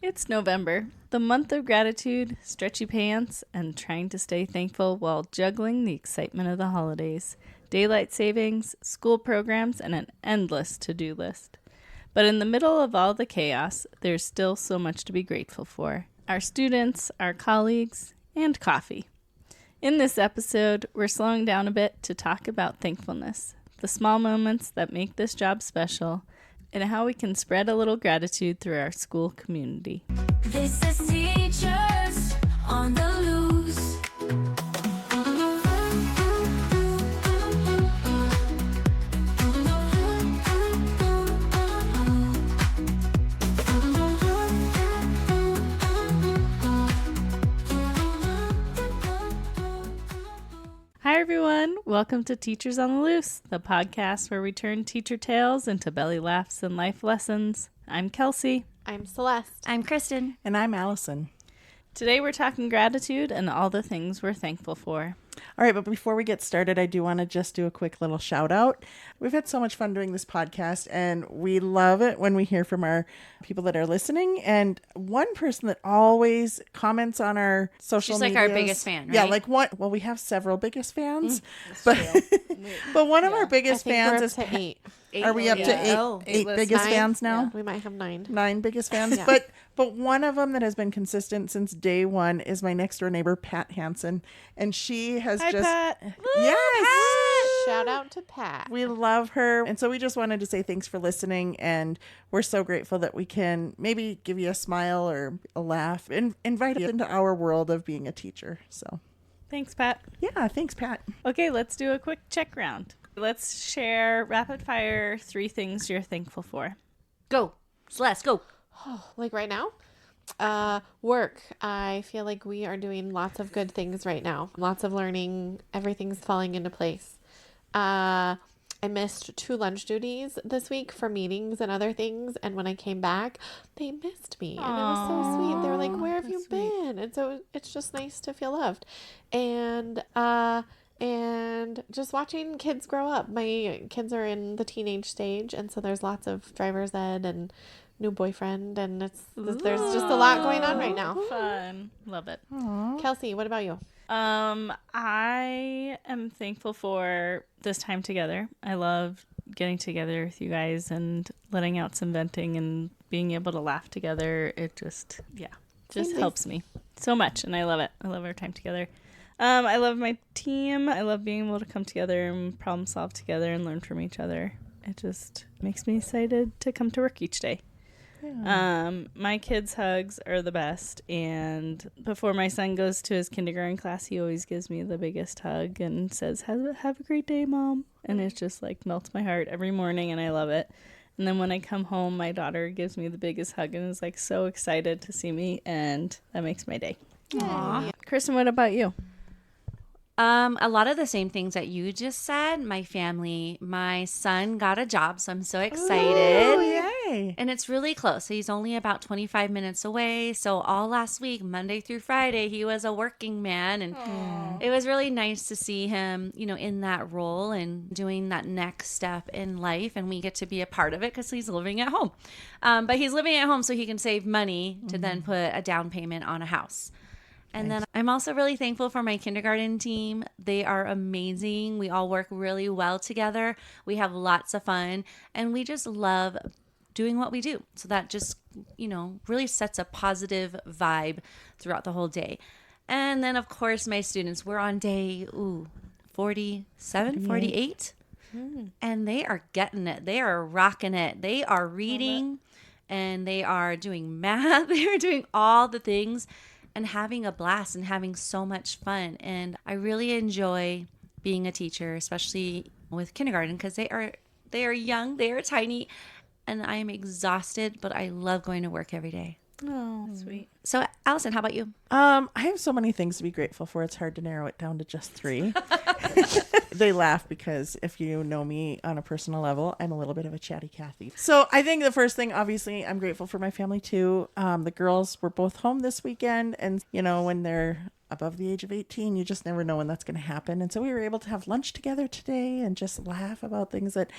It's November, the month of gratitude, stretchy pants, and trying to stay thankful while juggling the excitement of the holidays, daylight savings, school programs, and an endless to-do list. But in the middle of all the chaos, there's still so much to be grateful for. Our students, our colleagues, and coffee. In this episode, we're slowing down a bit to talk about thankfulness, the small moments that make this job special, and how we can spread a little gratitude through our school community. This is Teachers on the Loose. Hi everyone, welcome to Teachers on the Loose, the podcast where we turn teacher tales into belly laughs and life lessons. I'm Kelsey. I'm Celeste. I'm Kristen. And I'm Allison. Today we're talking gratitude and all the things we're thankful for. All right, but before we get started, I do want to just do a quick little shout out. We've had so much fun doing this podcast, and we love it when we hear from our people that are listening. And one person that always comments on our social media. She's like our biggest fan, right? Yeah, like one. Well, we have several biggest fans, but but one of our biggest fans we're is up to 8. Are we up to eight biggest fans now? Yeah, we might have 9. 9 biggest fans. Yeah. But one of them that has been consistent since day one is my next door neighbor, Pat Hansen. And she has Hi, Pat. Yes. Shout out to Pat. We love her. And so we just wanted to say thanks for listening. And we're so grateful that we can maybe give you a smile or a laugh and invite you into our world of being a teacher. So Thanks, Pat. yeah, thanks, Pat. Okay, let's do a quick check round. Let's share rapid fire 3 things you're thankful for. Go. Celeste, go. Like right now? Work. I feel like we are doing lots of good things right now. Lots of learning. Everything's falling into place. I missed 2 lunch duties this week for meetings and other things. And when I came back, they missed me. And it was so sweet. They were like, where have you been? And so it's just nice to feel loved. And just watching kids grow up. My kids are in the teenage stage. And so there's lots of driver's ed and new boyfriend. And there's just a lot going on right now. Fun. Love it. Kelsey, what about you? I am thankful for this time together. I love getting together with you guys and letting out some venting and being able to laugh together. It just helps me so much, and I love it. I love our time together. I love my team. I love being able to come together and problem solve together and learn from each other. It just makes me excited to come to work each day. Yeah. My kids' hugs are the best, and before my son goes to his kindergarten class, he always gives me the biggest hug and says, have a great day, Mom. And it just like melts my heart every morning, and I love it. And then when I come home, my daughter gives me the biggest hug and is like so excited to see me, and that makes my day. Aww. Kristen, what about you? A lot of the same things that you just said. My family, my son got a job, so I'm so excited. Oh, yay. And it's really close. So he's only about 25 minutes away. So all last week, Monday through Friday, he was a working man. And it was really nice to see him, in that role and doing that next step in life. And we get to be a part of it because he's living at home. But he's living at home so he can save money to then put a down payment on a house. And then I'm also really thankful for my kindergarten team. They are amazing. We all work really well together. We have lots of fun, and we just love doing what we do. So that just, really sets a positive vibe throughout the whole day. And then, of course, my students, we're on day 47, 48. And they are getting it. They are rocking it. They are reading, and they are doing math. They are doing all the things. And having a blast and having so much fun. And I really enjoy being a teacher, especially with kindergarten, because they are young, they are tiny, and I am exhausted, but I love going to work every day. Oh, sweet. So, Allison, how about you? I have so many things to be grateful for. It's hard to narrow it down to just 3. They laugh because if you know me on a personal level, I'm a little bit of a chatty Cathy. So I think the first thing, obviously, I'm grateful for my family too. The girls were both home this weekend, and when they're above the age of 18, you just never know when that's going to happen. And so we were able to have lunch together today and just laugh about things that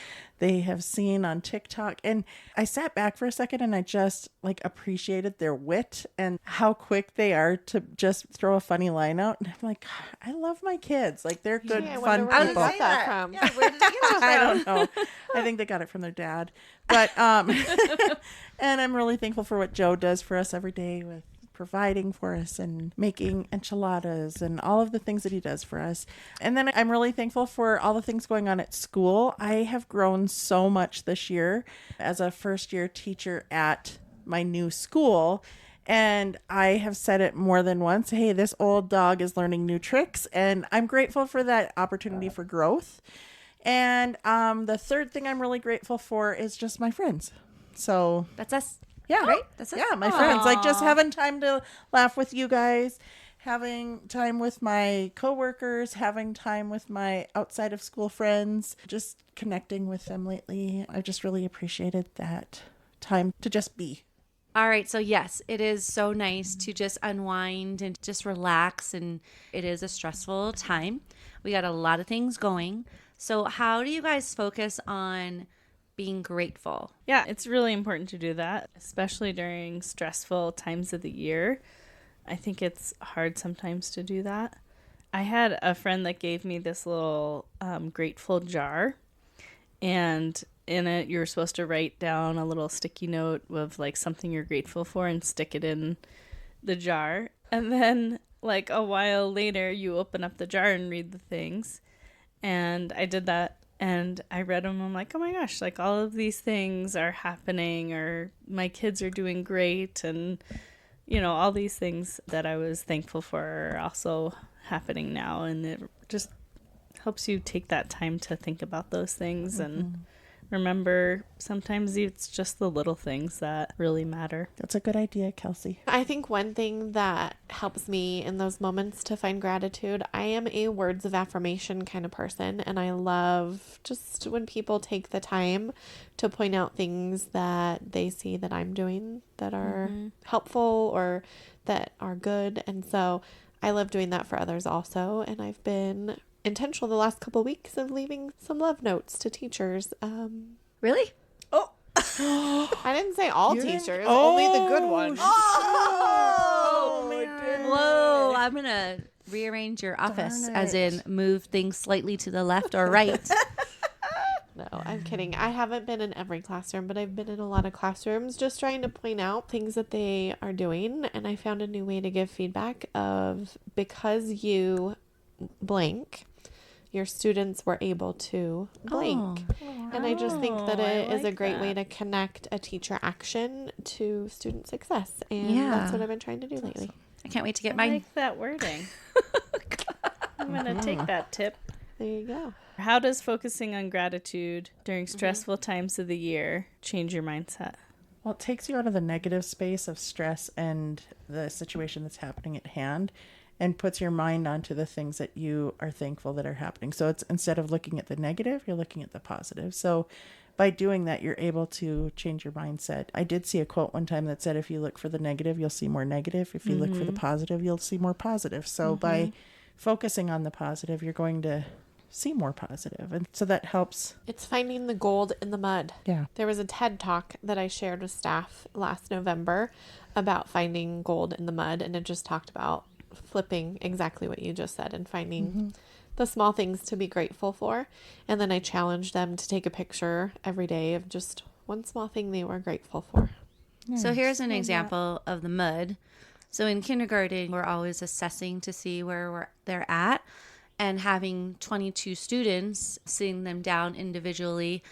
they have seen on TikTok. And I sat back for a second and I just like appreciated their wit and how quick they are to just throw a funny line out. And I'm like, I love my kids. Like they're good, I fun wonder where you people. got that from. Yeah, where did you get that I from? don't know. I think they got it from their dad. But and I'm really thankful for what Joe does for us every day with providing for us and making enchiladas and all of the things that he does for us. And then I'm really thankful for all the things going on at school. I have grown so much this year as a first-year teacher at my new school. And I have said it more than once, hey, this old dog is learning new tricks. And I'm grateful for that opportunity for growth. And the third thing I'm really grateful for is just my friends. So That's us. yeah, Right? That's us. yeah, my friends. Like just having time to laugh with you guys, having time with my coworkers, having time with my outside of school friends, just connecting with them lately. I just really appreciated that time to just be. All right. So, yes, it is so nice to just unwind and just relax. And it is a stressful time. We got a lot of things going. So, how do you guys focus on being grateful? Yeah, it's really important to do that, especially during stressful times of the year. I think it's hard sometimes to do that. I had a friend that gave me this little grateful jar, and in it you're supposed to write down a little sticky note of like something you're grateful for and stick it in the jar. And then like a while later you open up the jar and read the things. And I did that. And I read them. I'm like, oh my gosh, like all of these things are happening, or my kids are doing great. And, you know, all these things that I was thankful for are also happening now. And it just helps you take that time to think about those things and remember sometimes it's just the little things that really matter. That's a good idea, Kelsey. I think one thing that helps me in those moments to find gratitude, I am a words of affirmation kind of person, and I love just when people take the time to point out things that they see that I'm doing that are helpful or that are good. And so I love doing that for others also. And I've been intentional the last couple of weeks of leaving some love notes to teachers. Really? I didn't say all teachers, only the good ones. Oh, man. Whoa, I'm going to rearrange your office, as in move things slightly to the left or right. No, I'm kidding. I haven't been in every classroom, but I've been in a lot of classrooms just trying to point out things that they are doing. And I found a new way to give feedback of because you blank, your students were able to blank. And I just think that it is a great way to connect a teacher action to student success. And that's what I've been trying to do lately. I can't wait to get I mine. like that wording. I'm going to take that tip. There you go. How does focusing on gratitude during stressful times of the year change your mindset? Well, it takes you out of the negative space of stress and the situation that's happening at hand and puts your mind onto the things that you are thankful that are happening. So it's instead of looking at the negative, you're looking at the positive. So by doing that, you're able to change your mindset. I did see a quote one time that said, if you look for the negative, you'll see more negative. If you look for the positive, you'll see more positive. So by focusing on the positive, you're going to see more positive. And so that helps. It's finding the gold in the mud. Yeah. There was a TED talk that I shared with staff last November about finding gold in the mud. And it just talked about flipping exactly what you just said and finding the small things to be grateful for. And then I challenged them to take a picture every day of just one small thing they were grateful for. So here's an example of the mud. So in kindergarten, we're always assessing to see where they're at, and having 22 students, sitting them down individually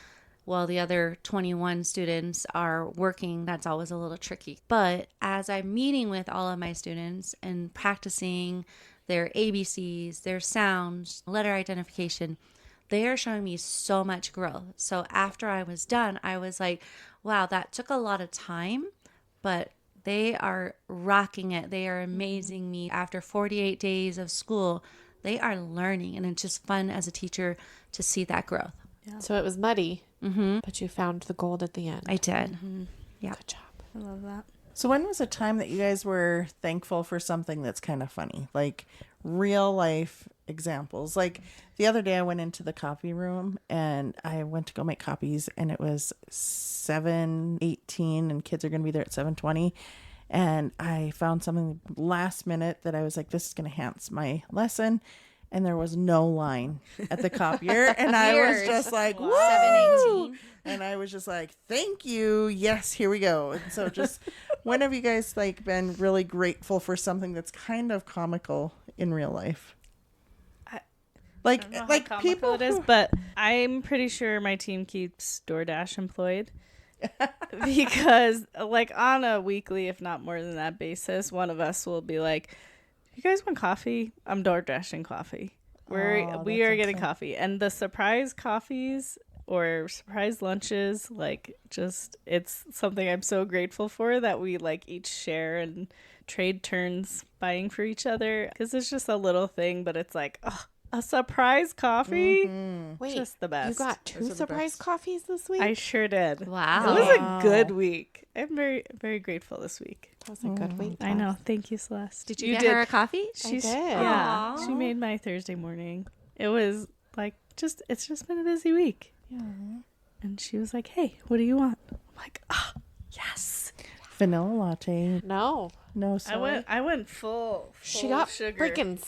while the other 21 students are working, that's always a little tricky. But as I'm meeting with all of my students and practicing their ABCs, their sounds, letter identification, they are showing me so much growth. So after I was done, I was like, wow, that took a lot of time, but they are rocking it. They are amazing me. After 48 days of school, they are learning, and it's just fun as a teacher to see that growth. Yeah. So it was muddy, but you found the gold at the end. I did. Yeah. Good job. I love that. So when was a time that you guys were thankful for something that's kind of funny? Like real life examples. Like the other day I went into the coffee room and I went to go make copies and it was 7:18 and kids are going to be there at 7:20. And I found something last minute that I was like, this is going to enhance my lesson. And there was no line at the copier. And I was just like, woo! 7:18. And I was just like, thank you. Yes, here we go. And so just when have you guys like been really grateful for something that's kind of comical in real life? Like people it is, but I'm pretty sure my team keeps DoorDash employed. Because like on a weekly, if not more than that basis, one of us will be like, you guys want coffee? I'm door dashing coffee. We are getting coffee. And the surprise coffees or surprise lunches, like just it's something I'm so grateful for that we like each share and trade turns buying for each other. Because it's just a little thing, but it's like, oh, a surprise coffee? Wait, just the best. You got 2 surprise coffees this week? I sure did. Wow. It was a good week. I'm very, very grateful this week. That was a good week. I know. Thank you, Celeste. Did you get her a coffee? did. Yeah. Aw. She made my Thursday morning. It was like it's just been a busy week. Yeah. And she was like, hey, what do you want? I'm like, yes. Vanilla latte. No. No, sorry. I went full She got sugar. freaking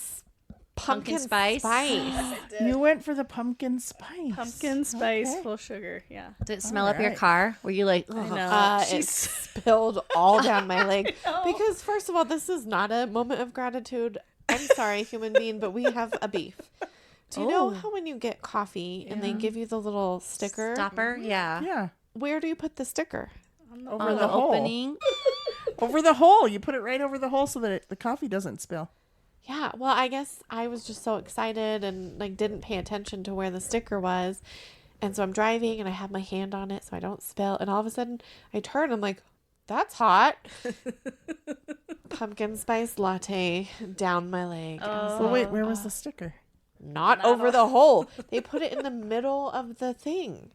pumpkin spice. You went for the pumpkin spice. Pumpkin spice, Okay. full sugar. Yeah. Did it smell up your right. car? Were you like, I ugh? know. It spilled all down my leg. Because first of all, this is not a moment of gratitude. I'm sorry, human being, but we have a beef. Do you know how when you get coffee and they give you the little sticker? Stopper? Yeah. Yeah. Where do you put the sticker? Over On the the hole. opening. Over the hole. You put it right over the hole so that the coffee doesn't spill. Yeah, well, I guess I was just so excited and like didn't pay attention to where the sticker was. And so I'm driving and I have my hand on it so I don't spill. And all of a sudden I turn, I'm like, that's hot. Pumpkin spice latte down my leg. I was But like, wait, where was the sticker? not over the hole. They put it in the middle of the thing.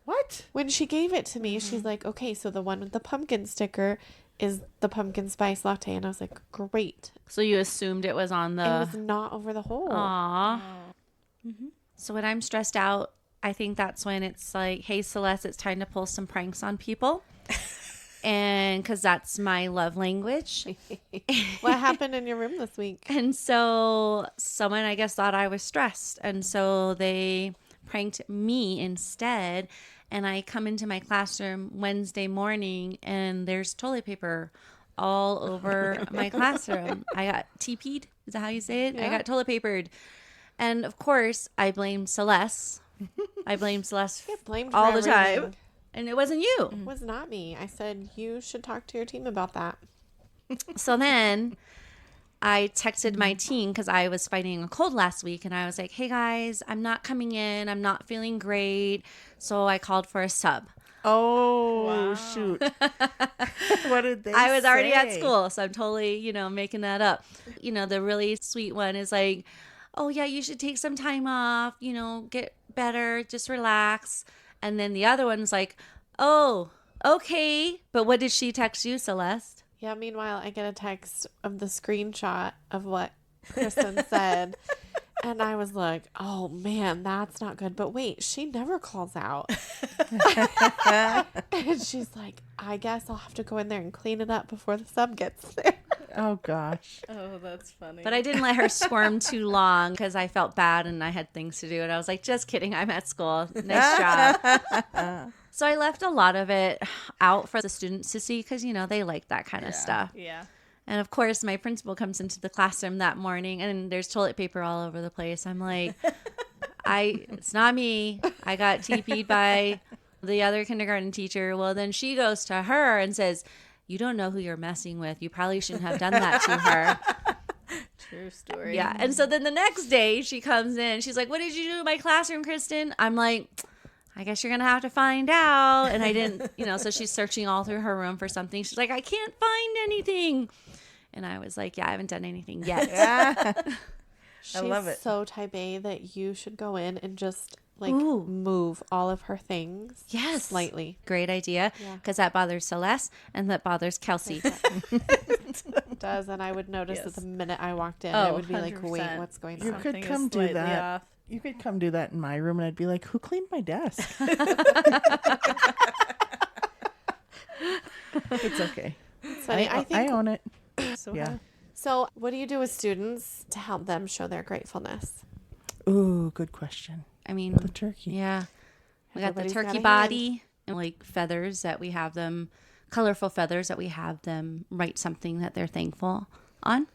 What? When she gave it to me, she's like, okay, so the one with the pumpkin sticker is the pumpkin spice latte. And I was like, great. So you assumed it was on It the. was not over the hole. Aw. So when I'm stressed out, I think that's when it's like, hey, Celeste, it's time to pull some pranks on people. And because that's my love language. What happened in your room this week? And so someone, I guess, thought I was stressed. And so they pranked me instead. And I come into my classroom Wednesday morning and there's toilet paper all over my classroom. I got TP'd. Is that how you say it? I got toilet papered. And of course, I blame Celeste. I blame Celeste Get blamed all for the time. everything. And it wasn't you. It was not me. I said you should talk to your team about that. So then I texted my team because I was fighting a cold last week. And I was like, hey, guys, I'm not coming in. I'm not feeling great. So I called for a sub. Oh, shoot. What did they I was already at say? school. So I'm totally, making that up. The really sweet one is like, oh, yeah, you should take some time off, get better, just relax. And then the other one's like, oh, okay. But what did she text you, Celeste? Yeah, meanwhile, I get a text of the screenshot of what Kristen said. And I was like, oh, man, that's not good. But wait, she never calls out. And she's like, I guess I'll have to go in there and clean it up before the sub gets there. Oh, gosh. Oh, that's funny. But I didn't let her squirm too long because I felt bad and I had things to do. And I was like, just kidding. I'm at school. Nice job. So I left a lot of it out for the students to see because, they like that kind of stuff. Yeah. And of course, my principal comes into the classroom that morning and there's toilet paper all over the place. I'm like, it's not me. I got TP'd by the other kindergarten teacher. Well, then she goes to her and says, you don't know who you're messing with. You probably shouldn't have done that to her. True story. Yeah. And so then the next day she comes in. She's like, what did you do in my classroom, Kristen? I'm like, I guess you're going to have to find out. And I didn't, so she's searching all through her room for something. She's like, I can't find anything. And I was like, yeah, I haven't done anything yet. She's love it. so type A that you should go in and just like Ooh. move all of her things slightly. Great idea. Yeah. Because that bothers Celeste and that bothers Kelsey. It does, and I would notice Yes. that the minute I walked in, Oh, I would be like, 100%. wait, what's going You on? could Something is come do slightly that. off. You could come do that in my room, and I'd be like, "Who cleaned my desk?" It's okay. It's funny. I I think own it. So Yeah. so. What do you do with students to help them show their gratefulness? Ooh, good question. I mean, The turkey. yeah. We got the Everybody's got turkey a body and like feathers that we have them, colorful feathers that we have them write something that they're thankful on.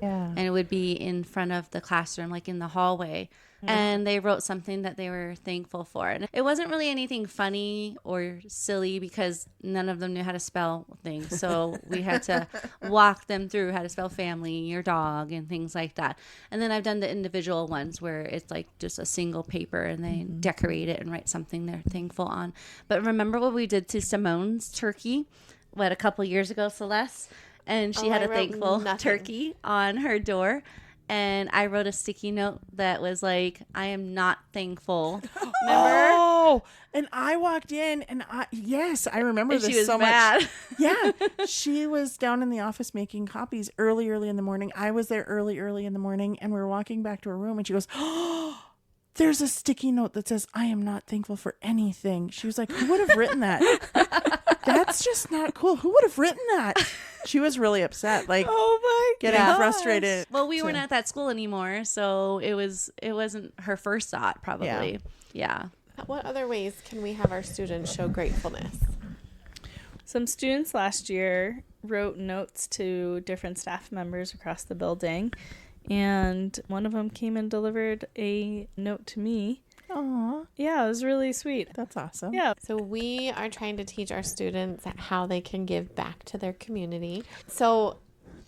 Yeah. And it would be in front of the classroom, like in the hallway. And they wrote something that they were thankful for. And it wasn't really anything funny or silly because none of them knew how to spell things. So we had to walk them through how to spell family or dog and things like that. And then I've done the individual ones where it's like just a single paper and they decorate it and write something they're thankful on. But remember what we did to Simone's turkey, a couple years ago, Celeste? And she Oh, had I a wrote thankful nothing. turkey on her door. And I wrote a sticky note that was like, I am not thankful. Remember? Oh, and I walked in, and yes, I remember And this she was so mad. much. Yeah, she was down in the office making copies early in the morning. I was there early in the morning, and we were walking back to her room, and she goes, "Oh, there's a sticky note that says I am not thankful for anything." She was like, "Who would have written that? That's just not cool. Who would have written that?" She was really upset, like Oh my getting gosh. frustrated. Well, we weren't at that school anymore, so it wasn't her first thought, probably. Yeah. What other ways can we have our students show gratefulness? Some students last year wrote notes to different staff members across the building, and one of them came and delivered a note to me. Aw, Yeah, it was really sweet. that's awesome. Yeah. So we are trying to teach our students how they can give back to their community. So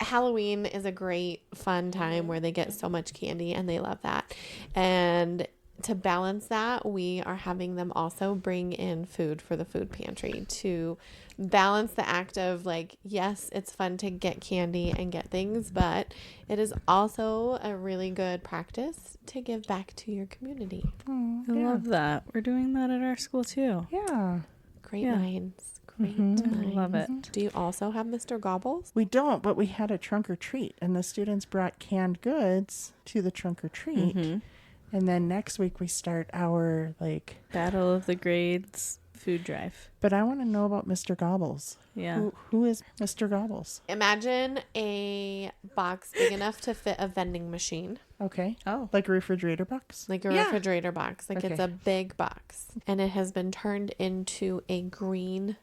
Halloween is a great fun time where they get so much candy and they love that. And to balance that, we are having them also bring in food for the food pantry to balance the act of like, yes, it's fun to get candy and get things, but it is also a really good practice to give back to your community. I love that. We're doing that at our school too. Yeah. Great Yeah. minds. Great I minds. love it. Do you also have Mr. Gobbles? We don't, but we had a trunk or treat, and the students brought canned goods to the trunk or treat. And then next week we start our Battle of the Grades food drive. But I want to know about Mr. Gobbles. Yeah. Who is Mr. Gobbles? Imagine a box big enough to fit a vending machine, Okay. Oh. Like a refrigerator box? like a Yeah. refrigerator box. Like it's Okay. a big box. And it has been turned into a green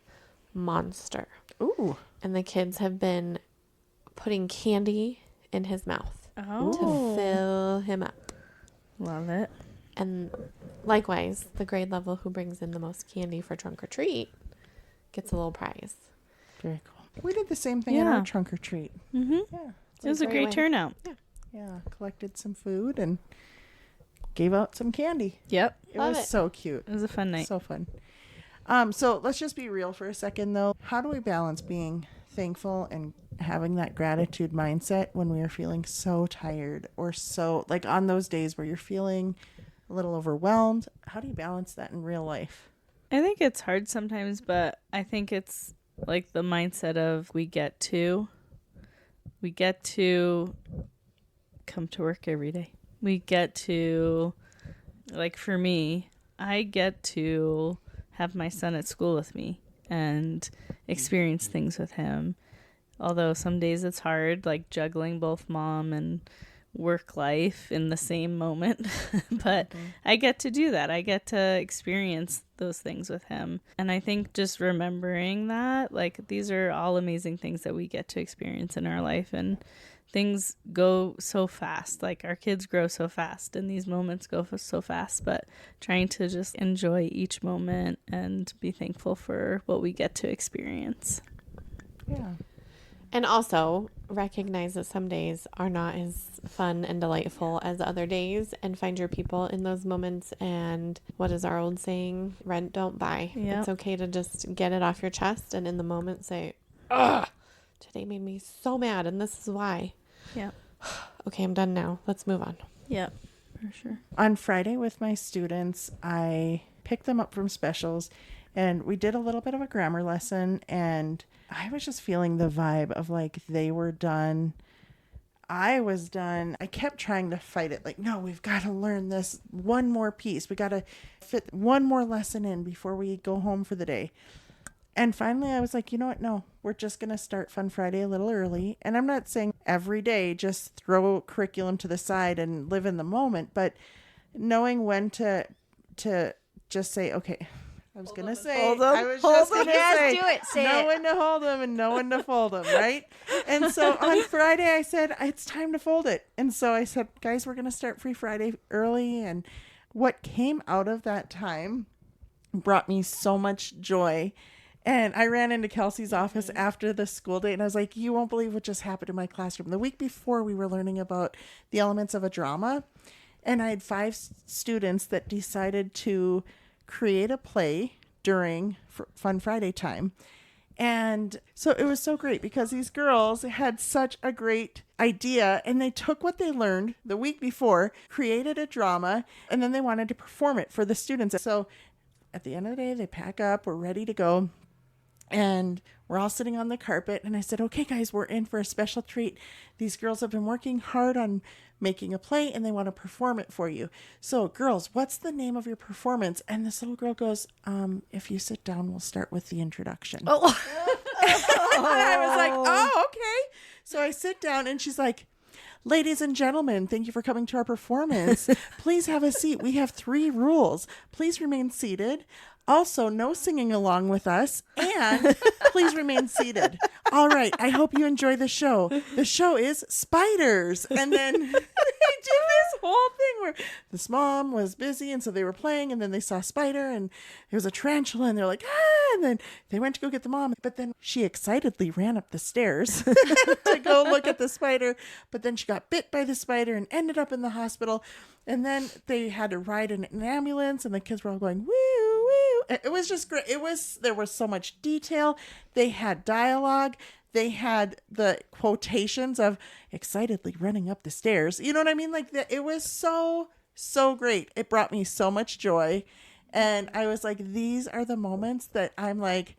monster. Ooh. And the kids have been putting candy in his mouth Oh. to fill him up. Love it. And likewise, the grade level who brings in the most candy for trunk or treat gets a little prize. Very cool. We did the same thing at our Yeah. trunk or treat. Mm-hmm. Yeah. It was a great turnout. Yeah. Collected some food and gave out some candy. Yep. It Love was it. so cute. It was a fun night. So fun. So let's just be real for a second, though. How do we balance being thankful and having that gratitude mindset when we are feeling so tired or so like on those days where you're feeling a little overwhelmed? How do you balance that in real life? I think it's hard sometimes, but I think it's like the mindset of we get to come to work every day. We get to, like for me, I get to have my son at school with me and experience things with him. Although some days it's hard, like juggling both mom and work life in the same moment. But I get to do that. I get to experience those things with him. And I think just remembering that, like, these are all amazing things that we get to experience in our life. And things go so fast. Like, our kids grow so fast and these moments go so fast. But trying to just enjoy each moment and be thankful for what we get to experience. Yeah. And also recognize that some days are not as fun and delightful as other days and find your people in those moments. And what is our old saying? Rent, don't buy. Yep. It's okay to just get it off your chest and in the moment say, ugh, today made me so mad and this is why. Yeah. okay, I'm done now. Let's move on. Yep, for sure. On Friday with my students, I picked them up from specials and we did a little bit of a grammar lesson, and I was just feeling the vibe of like they were done. I was done. I kept trying to fight it. Like, no, we've got to learn this one more piece. We got to fit one more lesson in before we go home for the day. And finally, I was like, you know what? No, we're just going to start Fun Friday a little early. And I'm not saying every day just throw curriculum to the side and live in the moment, but knowing when to just say, okay, I was going to say, I was just going to say, do it. Say know it. when to hold them and know when to fold them, right? And so on Friday, I said, it's time to fold it. And so I said, guys, we're going to start Free Friday early. And what came out of that time brought me so much joy. And I ran into Kelsey's office after the school day and I was like, you won't believe what just happened in my classroom. The week before, we were learning about the elements of a drama. And I had 5 students that decided to create a play during Fun Friday time. And so it was so great because these girls had such a great idea and they took what they learned the week before, created a drama, and then they wanted to perform it for the students. So at the end of the day, they pack up, we're ready to go. And we're all sitting on the carpet. And I said, okay, guys, we're in for a special treat. These girls have been working hard on making a play and they want to perform it for you. So girls, what's the name of your performance? And this little girl goes, if you sit down, we'll start with the introduction. Oh. And I was like, oh, okay. So I sit down and she's like, ladies and gentlemen, thank you for coming to our performance. Please have a seat. We have 3 rules. Please remain seated. Also, no singing along with us. And please remain seated. All right. I hope you enjoy the show. The show is Spiders. And then they did this whole thing where this mom was busy. And so they were playing. And then they saw a spider. And it was a tarantula. And they're like, ah. And then they went to go get the mom. But then she excitedly ran up the stairs to go look at the spider. But then she got bit by the spider and ended up in the hospital. And then they had to ride in an ambulance and the kids were all going, woo, woo. It was just great. There was so much detail. They had dialogue. They had the quotations of excitedly running up the stairs. You know what I mean? Like it was so, so great. It brought me so much joy. And I was like, these are the moments that I'm like,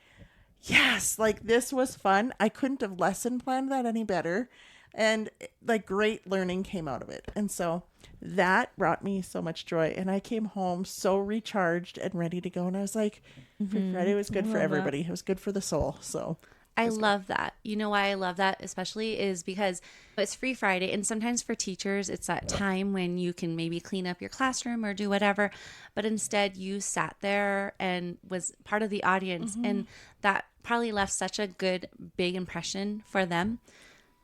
yes, like this was fun. I couldn't have lesson planned that any better. And like great learning came out of it. And so that brought me so much joy. And I came home so recharged and ready to go. And I was like, Free Friday was good for everybody. It was good for the soul. So I love that. You know why I love that especially is because it's Free Friday. And sometimes for teachers, it's that time when you can maybe clean up your classroom or do whatever. But instead you sat there and was part of the audience. And that probably left such a good, big impression for them.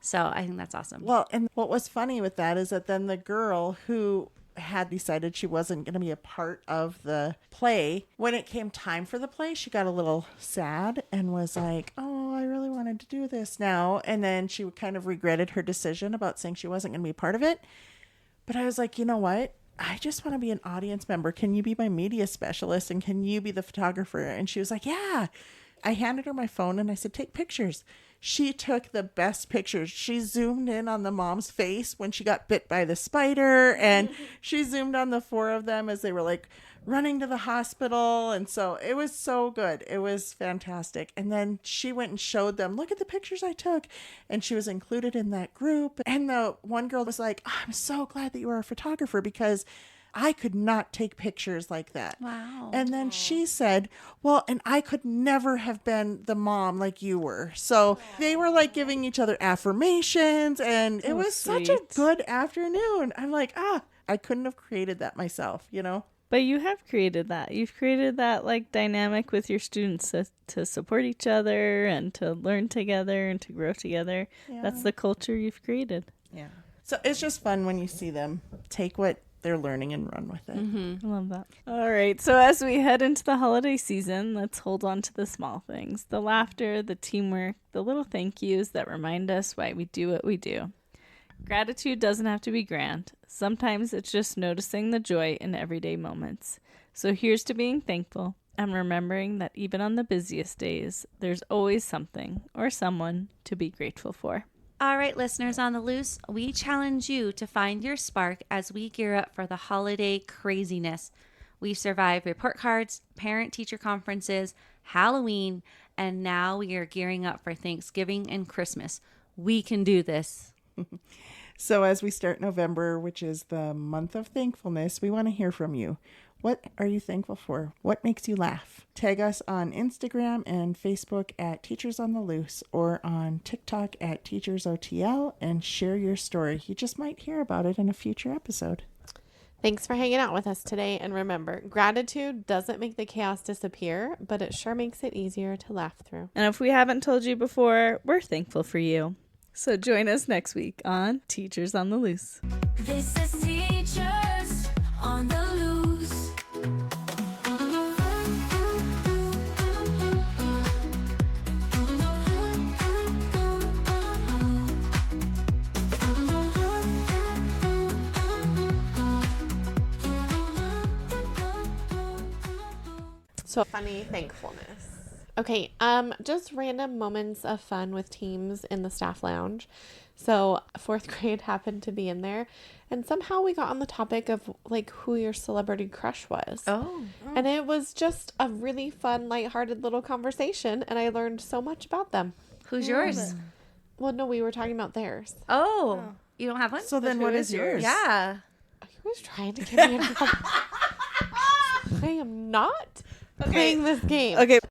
So I think that's awesome. Well, and what was funny with that is that then the girl who had decided she wasn't going to be a part of the play, when it came time for the play, she got a little sad and was like, oh, I really wanted to do this now. And then she kind of regretted her decision about saying she wasn't going to be a part of it. But I was like, you know what? I just want to be an audience member. Can you be my media specialist? And can you be the photographer? And she was like, yeah. I handed her my phone and I said, take pictures. She took the best pictures. She zoomed in on the mom's face when she got bit by the spider. And she zoomed on the 4 of them as they were like running to the hospital. And so it was so good. It was fantastic. And then she went and showed them, look at the pictures I took. And she was included in that group. And the one girl was like, oh, I'm so glad that you are a photographer because I could not take pictures like that. Wow. And then she said, well, and I could never have been the mom like you were. So they were like giving each other affirmations and it was such a good afternoon. I'm like, I couldn't have created that myself, you know? But you have created that. You've created that like dynamic with your students to support each other and to learn together and to grow together. Yeah. That's the culture you've created. Yeah. So it's just fun when you see them take what they're learning and run with it. I love that. All right. So as we head into the holiday season, let's hold on to the small things, the laughter, the teamwork, the little thank yous that remind us why we do what we do. Gratitude doesn't have to be grand. Sometimes it's just noticing the joy in everyday moments. So here's to being thankful and remembering that even on the busiest days, there's always something or someone to be grateful for. All right, listeners on the loose, we challenge you to find your spark as we gear up for the holiday craziness. We've survived report cards, parent-teacher conferences, Halloween, and now we are gearing up for Thanksgiving and Christmas. We can do this. So as we start November, which is the month of thankfulness, we want to hear from you. What are you thankful for? What makes you laugh? Tag us on Instagram and Facebook at Teachers on the Loose or on TikTok at TeachersOTL and share your story. You just might hear about it in a future episode. Thanks for hanging out with us today. And remember, gratitude doesn't make the chaos disappear, but it sure makes it easier to laugh through. And if we haven't told you before, we're thankful for you. So join us next week on Teachers on the Loose. This is Teachers on the Loose. So funny thankfulness. Okay, just random moments of fun with teams in the staff lounge. So 4th grade happened to be in there, and somehow we got on the topic of like who your celebrity crush was. Oh. And it was just a really fun, lighthearted little conversation, and I learned so much about them. Who's yours? Well, no, we were talking about theirs. Oh. You don't have one? So then what is yours? Yeah. He was trying to get me in trouble. I am not playing this game. Okay,